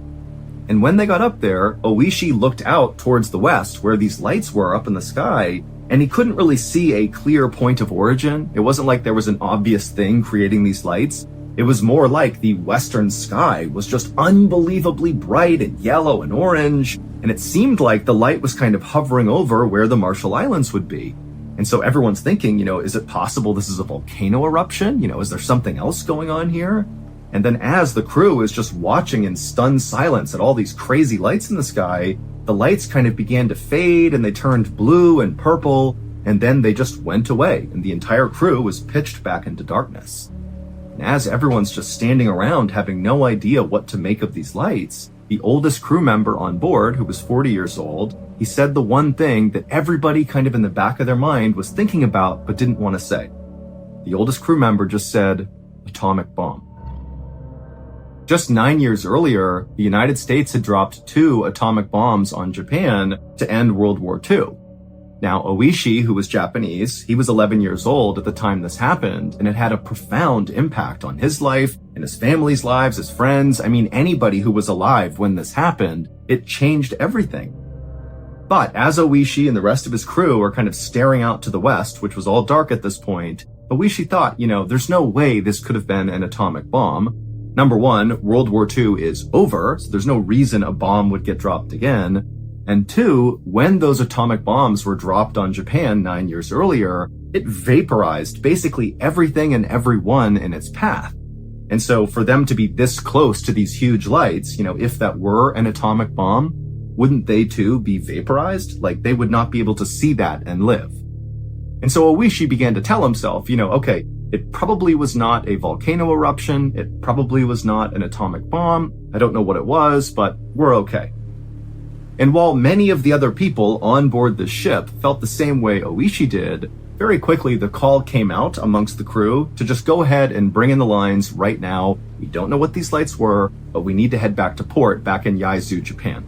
And when they got up there, Oishi looked out towards the west where these lights were up in the sky, and he couldn't really see a clear point of origin. It wasn't like there was an obvious thing creating these lights. It was more like the western sky was just unbelievably bright and yellow and orange, and it seemed like the light was kind of hovering over where the Marshall Islands would be. And so everyone's thinking, is it possible this is a volcano eruption? Is there something else going on here? And then as the crew is just watching in stunned silence at all these crazy lights in the sky, the lights kind of began to fade and they turned blue and purple, and then they just went away and the entire crew was pitched back into darkness. And as everyone's just standing around having no idea what to make of these lights, the oldest crew member on board, who was 40 years old, he said the one thing that everybody kind of in the back of their mind was thinking about but didn't want to say. The oldest crew member just said, "Atomic bomb." Just 9 years earlier, the United States had dropped 2 atomic bombs on Japan to end World War II. Now, Oishi, who was Japanese, he was 11 years old at the time this happened, and it had a profound impact on his life and his family's lives, his friends. Anybody who was alive when this happened, it changed everything. But as Oishi and the rest of his crew are kind of staring out to the west, which was all dark at this point, Oishi thought, there's no way this could have been an atomic bomb. Number one, World War II is over, so there's no reason a bomb would get dropped again. And 2, when those atomic bombs were dropped on Japan 9 years earlier, it vaporized basically everything and everyone in its path. And so for them to be this close to these huge lights, if that were an atomic bomb, wouldn't they too be vaporized? Like they would not be able to see that and live. And so Oishi began to tell himself, okay, it probably was not a volcano eruption. It probably was not an atomic bomb. I don't know what it was, but we're okay. And while many of the other people on board the ship felt the same way Oishi did, very quickly the call came out amongst the crew to just go ahead and bring in the lines right now. We don't know what these lights were, but we need to head back to port back in Yaizu, Japan.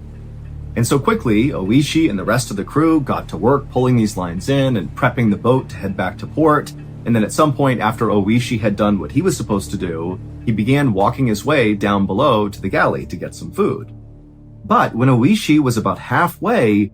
And so quickly, Oishi and the rest of the crew got to work pulling these lines in and prepping the boat to head back to port. And then at some point after Oishi had done what he was supposed to do, he began walking his way down below to the galley to get some food. But when Oishi was about halfway,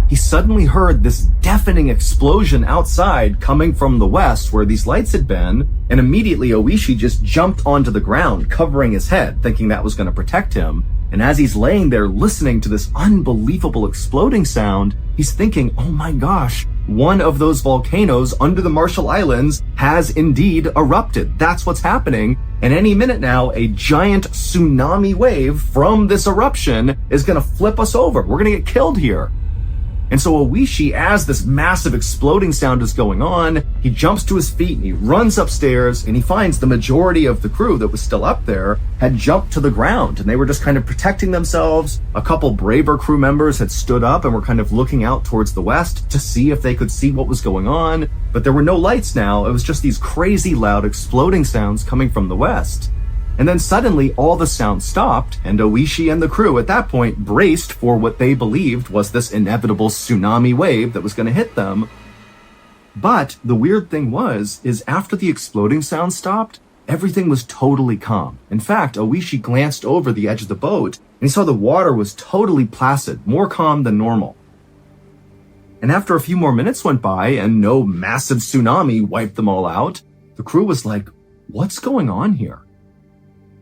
he suddenly heard this deafening explosion outside coming from the west where these lights had been, and immediately Oishi just jumped onto the ground, covering his head, thinking that was going to protect him. And as he's laying there listening to this unbelievable exploding sound, he's thinking, oh my gosh, one of those volcanoes under the Marshall Islands has indeed erupted. That's what's happening. And any minute now, a giant tsunami wave from this eruption is going to flip us over. We're going to get killed here. And so Oishi, as this massive exploding sound is going on, he jumps to his feet and he runs upstairs and he finds the majority of the crew that was still up there had jumped to the ground and they were just kind of protecting themselves. A couple braver crew members had stood up and were kind of looking out towards the west to see if they could see what was going on. But there were no lights now. It was just these crazy loud exploding sounds coming from the west. And then suddenly all the sound stopped, and Oishi and the crew at that point braced for what they believed was this inevitable tsunami wave that was going to hit them. But the weird thing is after the exploding sound stopped, everything was totally calm. In fact, Oishi glanced over the edge of the boat, and he saw the water was totally placid, more calm than normal. And after a few more minutes went by and no massive tsunami wiped them all out, the crew was like, what's going on here?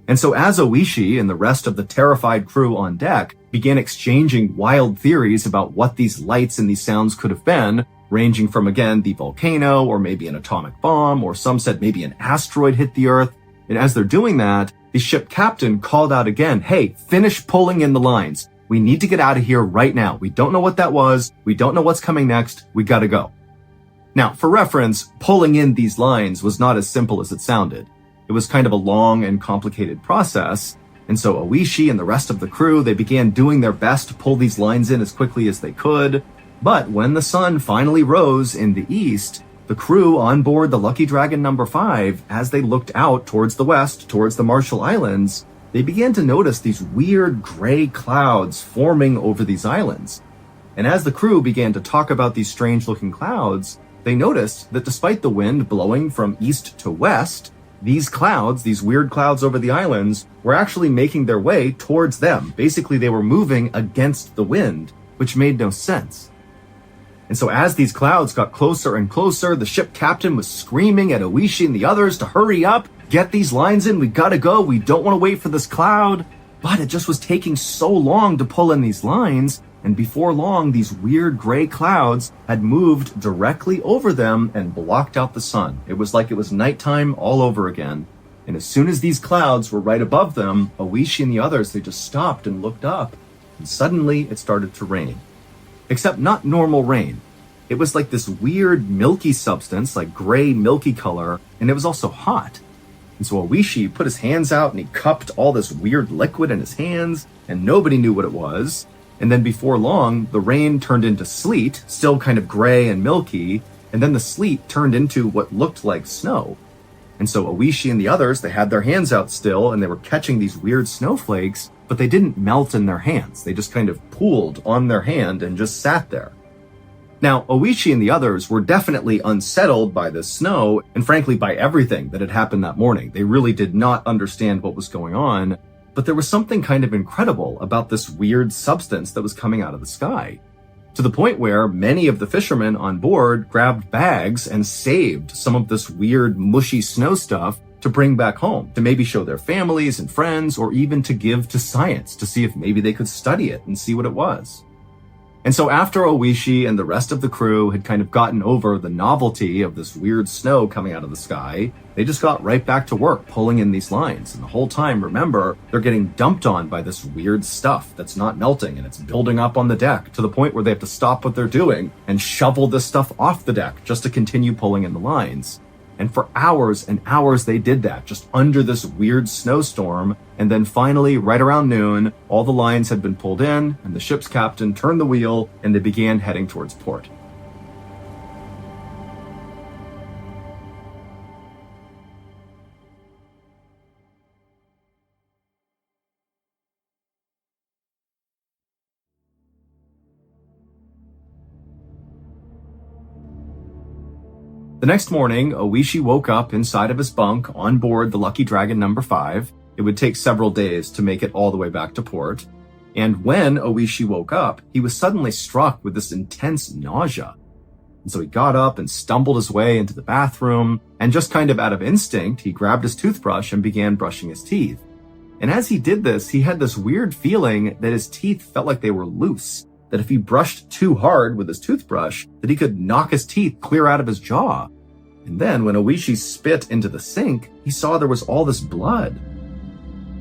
And so as Oishi and the rest of the terrified crew on deck began exchanging wild theories about what these lights and these sounds could have been, ranging from, again, the volcano or maybe an atomic bomb, or some said maybe an asteroid hit the Earth. And as they're doing that, the ship captain called out again, hey, finish pulling in the lines. We need to get out of here right now. We don't know what that was. We don't know what's coming next. We gotta go. Now, for reference, pulling in these lines was not as simple as it sounded. It was kind of a long and complicated process, and so Oishi and the rest of the crew, they began doing their best to pull these lines in as quickly as they could. But when the sun finally rose in the east, the crew on board the Lucky Dragon number 5, as they looked out towards the west, towards the Marshall Islands, they began to notice these weird gray clouds forming over these islands. And as the crew began to talk about these strange-looking clouds, they noticed that despite the wind blowing from east to west, these clouds, these weird clouds over the islands, were actually making their way towards them. Basically, they were moving against the wind, which made no sense. And so as these clouds got closer and closer, the ship captain was screaming at Oishi and the others to hurry up, get these lines in, we gotta go, we don't want to wait for this cloud. But it just was taking so long to pull in these lines, and before long, these weird gray clouds had moved directly over them and blocked out the sun. It was like it was nighttime all over again. And as soon as these clouds were right above them, Oishi and the others, they just stopped and looked up. And suddenly it started to rain. Except not normal rain. It was like this weird milky substance, like gray milky color, and it was also hot. And so Oishi put his hands out and he cupped all this weird liquid in his hands, and nobody knew what it was. And then before long, the rain turned into sleet, still kind of gray and milky, and then the sleet turned into what looked like snow. And so Oishi and the others, they had their hands out still, and they were catching these weird snowflakes, but they didn't melt in their hands. They just kind of pooled on their hand and just sat there. Now, Oishi and the others were definitely unsettled by the snow, and frankly by everything that had happened that morning. They really did not understand what was going on. But there was something kind of incredible about this weird substance that was coming out of the sky, to the point where many of the fishermen on board grabbed bags and saved some of this weird mushy snow stuff to bring back home, to maybe show their families and friends, or even to give to science to see if maybe they could study it and see what it was. And so after Oishi and the rest of the crew had kind of gotten over the novelty of this weird snow coming out of the sky, they just got right back to work pulling in these lines. And the whole time, remember, they're getting dumped on by this weird stuff that's not melting, and it's building up on the deck to the point where they have to stop what they're doing and shovel this stuff off the deck just to continue pulling in the lines. And for hours and hours they did that, just under this weird snowstorm. And then finally, right around noon, all the lines had been pulled in, and the ship's captain turned the wheel, and they began heading towards port. The next morning, Oishi woke up inside of his bunk on board the Lucky Dragon number 5. It would take several days to make it all the way back to port. And when Oishi woke up, he was suddenly struck with this intense nausea. And so he got up and stumbled his way into the bathroom, and just kind of out of instinct, he grabbed his toothbrush and began brushing his teeth. And as he did this, he had this weird feeling that his teeth felt like they were loose, that if he brushed too hard with his toothbrush, that he could knock his teeth clear out of his jaw. And then when Oishi spit into the sink, he saw there was all this blood.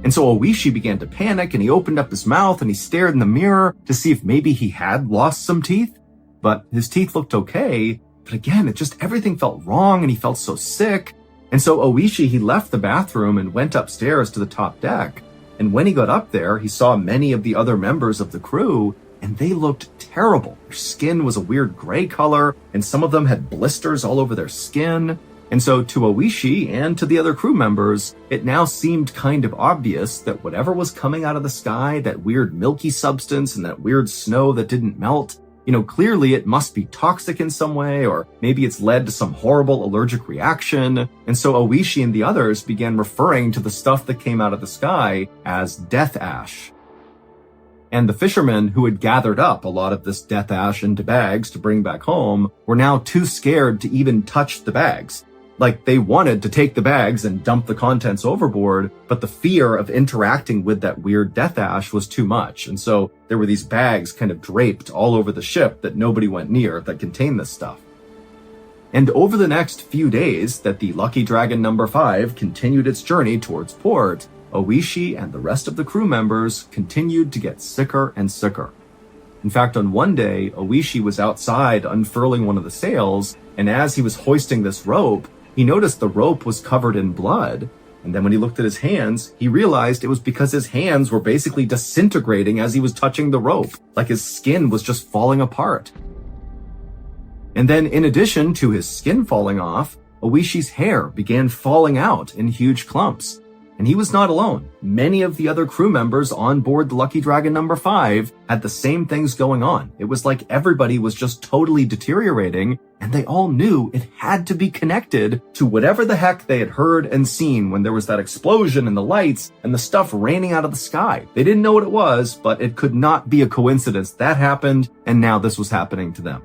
And so Oishi began to panic, and he opened up his mouth and he stared in the mirror to see if maybe he had lost some teeth. but his teeth looked okay. But again, everything felt wrong and he felt so sick. And so Oishi, he left the bathroom and went upstairs to the top deck. And when he got up there, he saw many of the other members of the crew, and they looked terrible. Their skin was a weird gray color, and some of them had blisters all over their skin. And so to Oishi and to the other crew members, it now seemed kind of obvious that whatever was coming out of the sky, that weird milky substance and that weird snow that didn't melt, clearly it must be toxic in some way, or maybe it's led to some horrible allergic reaction. And so Oishi and the others began referring to the stuff that came out of the sky as death ash. And the fishermen who had gathered up a lot of this death ash into bags to bring back home were now too scared to even touch the bags. Like, they wanted to take the bags and dump the contents overboard, but the fear of interacting with that weird death ash was too much. And so there were these bags kind of draped all over the ship that nobody went near that contained this stuff. And over the next few days that the Lucky Dragon number 5 continued its journey towards port, Oishi and the rest of the crew members continued to get sicker and sicker. In fact, on one day, Oishi was outside unfurling one of the sails, and as he was hoisting this rope, he noticed the rope was covered in blood, and then when he looked at his hands, he realized it was because his hands were basically disintegrating as he was touching the rope, like his skin was just falling apart. And then in addition to his skin falling off, Oishi's hair began falling out in huge clumps. And he was not alone. Many of the other crew members on board the Lucky Dragon number 5 had the same things going on. It was like everybody was just totally deteriorating, and they all knew it had to be connected to whatever the heck they had heard and seen when there was that explosion and the lights and the stuff raining out of the sky. They didn't know what it was, but it could not be a coincidence. That happened, and now this was happening to them.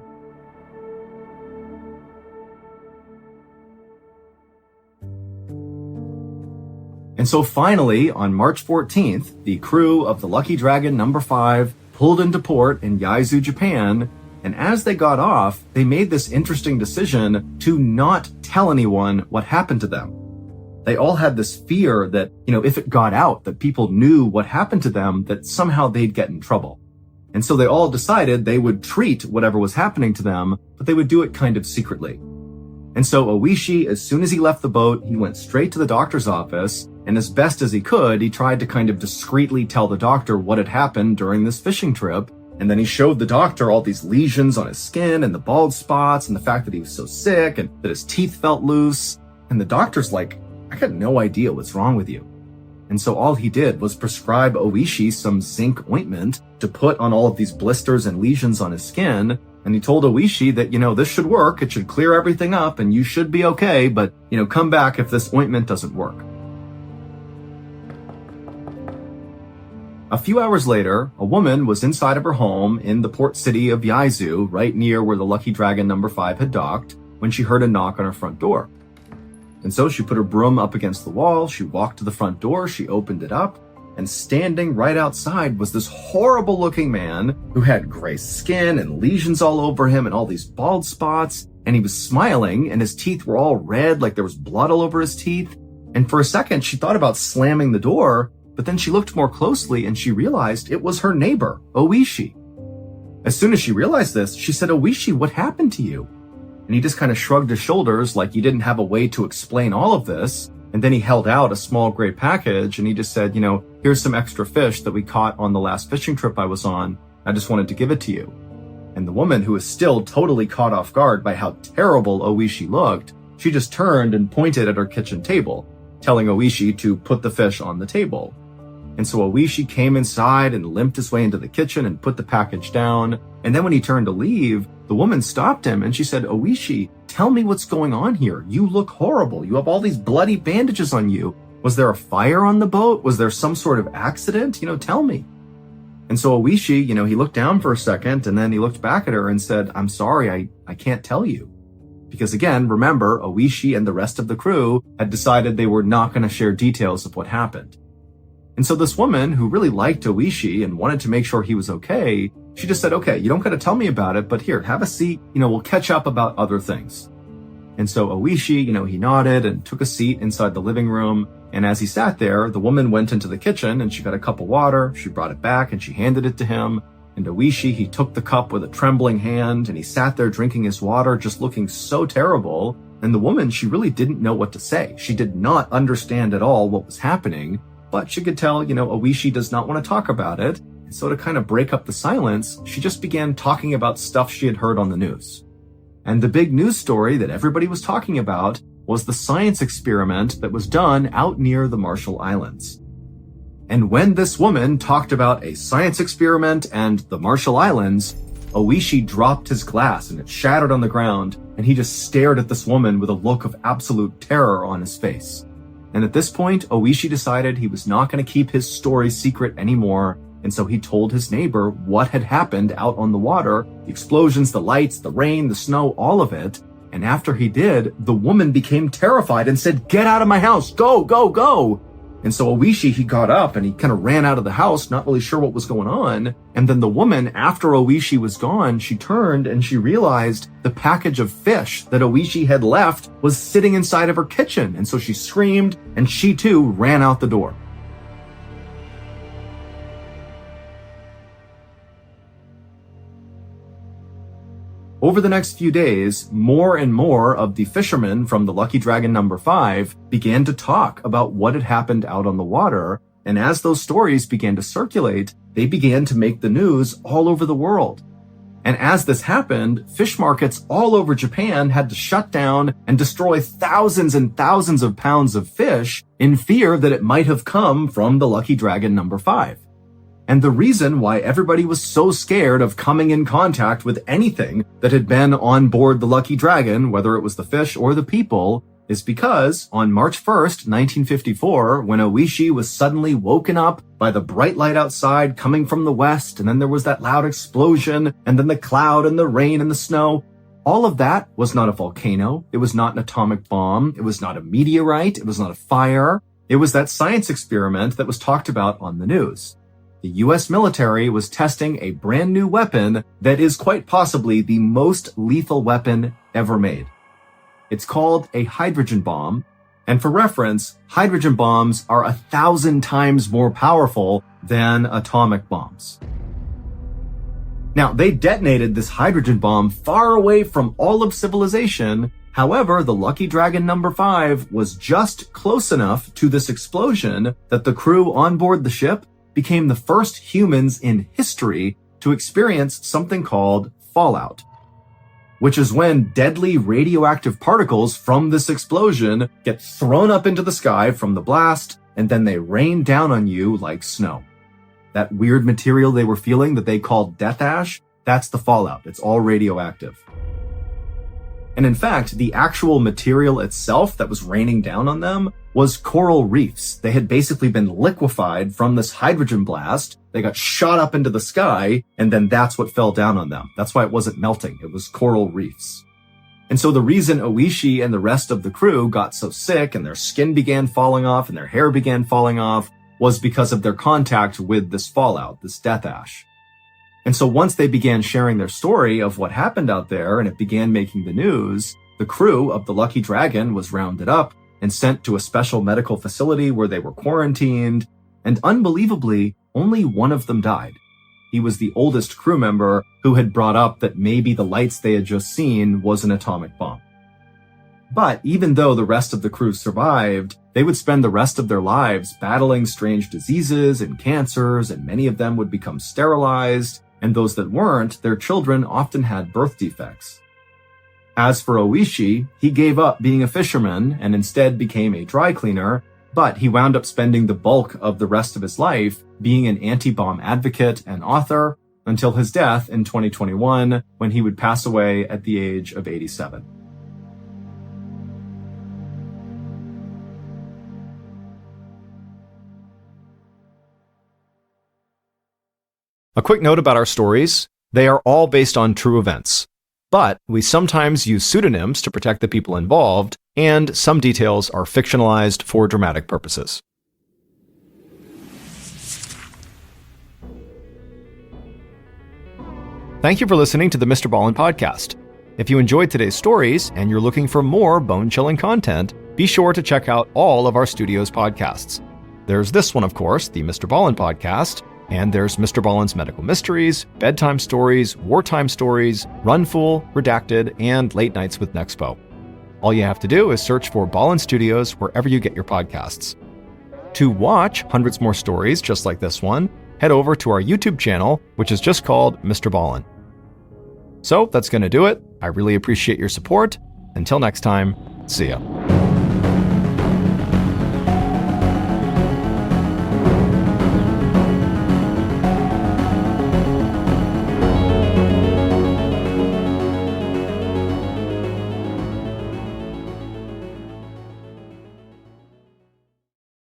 And so finally, on March 14th, the crew of the Lucky Dragon number 5 pulled into port in Yaizu, Japan, and as they got off, they made this interesting decision to not tell anyone what happened to them. They all had this fear that, if it got out, that people knew what happened to them, that somehow they'd get in trouble. And so they all decided they would treat whatever was happening to them, but they would do it kind of secretly. And so Oishi, as soon as he left the boat, he went straight to the doctor's office, and as best as he could, he tried to kind of discreetly tell the doctor what had happened during this fishing trip. And then he showed the doctor all these lesions on his skin and the bald spots and the fact that he was so sick and that his teeth felt loose. And the doctor's like, I got no idea what's wrong with you. And so all he did was prescribe Oishi some zinc ointment to put on all of these blisters and lesions on his skin. And he told Oishi that, this should work, it should clear everything up, and you should be okay, but, come back if this ointment doesn't work. A few hours later, a woman was inside of her home in the port city of Yaizu, right near where the Lucky Dragon number 5 had docked, when she heard a knock on her front door. And so she put her broom up against the wall, she walked to the front door, she opened it up, and standing right outside was this horrible looking man who had gray skin and lesions all over him and all these bald spots, and he was smiling and his teeth were all red like there was blood all over his teeth. And for a second she thought about slamming the door, but then she looked more closely and she realized it was her neighbor, Oishi. As soon as she realized this, she said, Oishi, what happened to you? And he just kind of shrugged his shoulders like he didn't have a way to explain all of this. And then he held out a small gray package and he just said, here's some extra fish that we caught on the last fishing trip I was on. I just wanted to give it to you. And the woman, who was still totally caught off guard by how terrible Oishi looked, she just turned and pointed at her kitchen table, telling Oishi to put the fish on the table. And so Oishi came inside and limped his way into the kitchen and put the package down. And then when he turned to leave, the woman stopped him and she said, Oishi, tell me what's going on here. You look horrible. You have all these bloody bandages on you. Was there a fire on the boat? Was there some sort of accident? Tell me. And so Oishi, he looked down for a second and then he looked back at her and said, I'm sorry, I can't tell you. Because again, remember, Oishi and the rest of the crew had decided they were not going to share details of what happened. And so this woman, who really liked Oishi and wanted to make sure he was okay, she just said, okay, you don't got to tell me about it, but here, have a seat. We'll catch up about other things. And so Oishi, he nodded and took a seat inside the living room. And as he sat there, the woman went into the kitchen and she got a cup of water. She brought it back and she handed it to him. And Oishi, he took the cup with a trembling hand, and he sat there drinking his water, just looking so terrible. And the woman, she really didn't know what to say. She did not understand at all what was happening, but she could tell, Oishi does not want to talk about it. And so to kind of break up the silence, she just began talking about stuff she had heard on the news. And the big news story that everybody was talking about was the science experiment that was done out near the Marshall Islands. And when this woman talked about a science experiment and the Marshall Islands, Oishi dropped his glass and it shattered on the ground, and he just stared at this woman with a look of absolute terror on his face. And at this point, Oishi decided he was not going to keep his story secret anymore, and so he told his neighbor what had happened out on the water, the explosions, the lights, the rain, the snow, all of it. And after he did, the woman became terrified and said, "Get out of my house, go, go, go." And so Oishi, he got up and he kind of ran out of the house, not really sure what was going on. And then the woman, after Oishi was gone, she turned and she realized the package of fish that Oishi had left was sitting inside of her kitchen. And so she screamed and she too ran out the door. Over the next few days, more and more of the fishermen from the Lucky Dragon number 5 began to talk about what had happened out on the water, and as those stories began to circulate, they began to make the news all over the world. And as this happened, fish markets all over Japan had to shut down and destroy thousands and thousands of pounds of fish in fear that it might have come from the Lucky Dragon number 5. And the reason why everybody was so scared of coming in contact with anything that had been on board the Lucky Dragon, whether it was the fish or the people, is because on March 1st, 1954, when Oishi was suddenly woken up by the bright light outside coming from the west, and then there was that loud explosion, and then the cloud and the rain and the snow, all of that was not a volcano. It was not an atomic bomb. It was not a meteorite. It was not a fire. It was that science experiment that was talked about on the news. The US military was testing a brand new weapon that is quite possibly the most lethal weapon ever made. It's called a hydrogen bomb, and for reference, hydrogen bombs are 1,000 times more powerful than atomic bombs. Now, they detonated this hydrogen bomb far away from all of civilization. However, the Lucky Dragon number 5 was just close enough to this explosion that the crew on board the ship became the first humans in history to experience something called fallout, which is when deadly radioactive particles from this explosion get thrown up into the sky from the blast, and then they rain down on you like snow. That weird material they were feeling that they called death ash, that's the fallout. It's all radioactive. And in fact, the actual material itself that was raining down on them was coral reefs. They had basically been liquefied from this hydrogen blast. They got shot up into the sky, and then that's what fell down on them. That's why it wasn't melting. It was coral reefs. And so the reason Oishi and the rest of the crew got so sick and their skin began falling off and their hair began falling off was because of their contact with this fallout, this death ash. And so once they began sharing their story of what happened out there and it began making the news, the crew of the Lucky Dragon was rounded up and sent to a special medical facility where they were quarantined. And unbelievably, only one of them died. He was the oldest crew member who had brought up that maybe the lights they had just seen was an atomic bomb. But even though the rest of the crew survived, they would spend the rest of their lives battling strange diseases and cancers, and many of them would become sterilized. And those that weren't, their children often had birth defects. As for Oishi, he gave up being a fisherman and instead became a dry cleaner, but he wound up spending the bulk of the rest of his life being an anti-bomb advocate and author until his death in 2021, when he would pass away at the age of 87. A quick note about our stories. They are all based on true events, but we sometimes use pseudonyms to protect the people involved, and some details are fictionalized for dramatic purposes. Thank you for listening to the MrBallen's podcast. If you enjoyed today's stories and you're looking for more bone-chilling content, be sure to check out all of our studio's podcasts. There's this one, of course, the MrBallen's podcast, And there's MrBallen's Medical Mysteries, Bedtime Stories, Wartime Stories, Run Fool, Redacted, and Late Nights with Nexpo. All you have to do is search for Ballen Studios wherever you get your podcasts. To watch hundreds more stories just like this one, head over to our YouTube channel, which is just called Mr. Ballen. So that's going to do it. I really appreciate your support. Until next time, see ya.